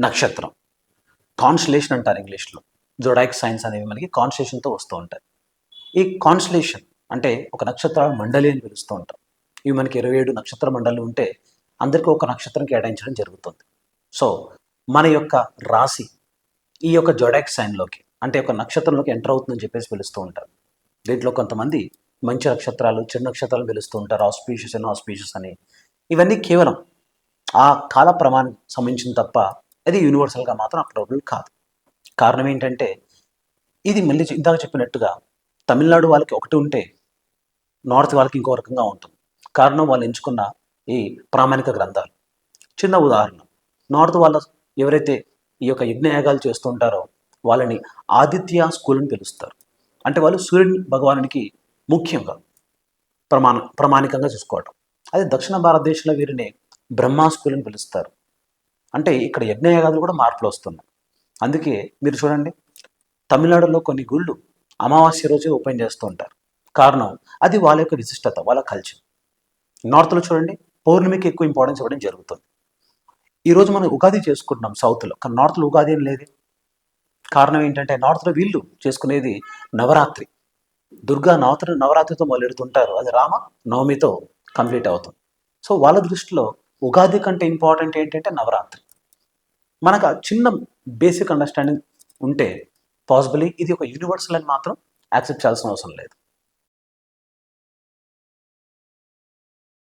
నక్షత్రం, కాన్స్టలేషన్ అంటారు ఇంగ్లీష్లో. జోడాయిక్ సైన్స్ అనేవి మనకి కాన్స్టలేషన్తో వస్తూ ఉంటాయి. ఈ కాన్స్టలేషన్ అంటే ఒక నక్షత్ర మండలి అని పిలుస్తూ ఉంటాం. ఇవి మనకి 27 నక్షత్ర మండలి ఉంటే అందరికీ ఒక నక్షత్రం కేటాయించడం జరుగుతుంది. సో మన యొక్క రాశి ఈ యొక్క జోడాయిక్ సైన్లోకి అంటే ఒక నక్షత్రంలోకి ఎంటర్ అవుతుందని చెప్పేసి పిలుస్తూ ఉంటారు. దీంట్లో కొంతమంది మంచి నక్షత్రాలు, చెడు నక్షత్రాలు పిలుస్తూ ఉంటారు, ఆస్పీషియస్ అండ్ ఆస్పీషియస్ అని. ఇవన్నీ కేవలం ఆ కాల ప్రమాణం సంబంధించిన తప్ప అది యూనివర్సల్గా మాత్రం అప్లికబుల్ కాదు. కారణం ఏంటంటే ఇది మళ్ళీ ఇందాక చెప్పినట్టుగా తమిళనాడు వాళ్ళకి ఒకటి ఉంటే నార్త్ వాళ్ళకి ఇంకో రకంగా ఉంటుంది. కారణం వాళ్ళు ఎంచుకున్న ఈ ప్రామాణిక గ్రంథాలు. చిన్న ఉదాహరణ, నార్త్ వాళ్ళ ఎవరైతే ఈ యొక్క యజ్ఞయాగాలు చేస్తూ ఉంటారో వాళ్ళని ఆదిత్య స్కూల్ అని పిలుస్తారు. అంటే వాళ్ళు సూర్యుని భగవానునికి ముఖ్యంగా ప్రామాణికంగా చూసుకోవటం. అదే దక్షిణ భారతదేశంలో వీరిని బ్రహ్మా స్కూల్ అని పిలుస్తారు. అంటే ఇక్కడ యజ్ఞయాగాలు కూడా మార్పులు వస్తున్నాయి. అందుకే మీరు చూడండి, తమిళనాడులో కొన్ని గుళ్ళు అమావాస్య రోజే ఓపెన్ చేస్తూ ఉంటారు. కారణం అది వాళ్ళ యొక్క విశిష్టత, వాళ్ళ కల్చర్. నార్త్లో చూడండి, పౌర్ణమికి ఎక్కువ ఇంపార్టెన్స్ ఇవ్వడం జరుగుతుంది. ఈరోజు మనం ఉగాది చేసుకుంటున్నాం సౌత్లో, కానీ నార్త్లో ఉగాది ఏం లేదు. కారణం ఏంటంటే నార్త్లో వీళ్ళు చేసుకునేది నవరాత్రి. దుర్గా నవరాత్రితో మొదలెడుతుంటారు, అది రామ నవమితో కంప్లీట్ అవుతుంది. సో వాళ్ళ దృష్టిలో ఉగాది కంటే ఇంపార్టెంట్ ఏంటంటే నవరాత్రి. మనకు ఆ చిన్న బేసిక్ అండర్స్టాండింగ్ ఉంటే పాసిబుల్లీ ఇది ఒక యూనివర్సల్ అని మాత్రం యాక్సెప్ట్ చేయాల్సిన అవసరం లేదు.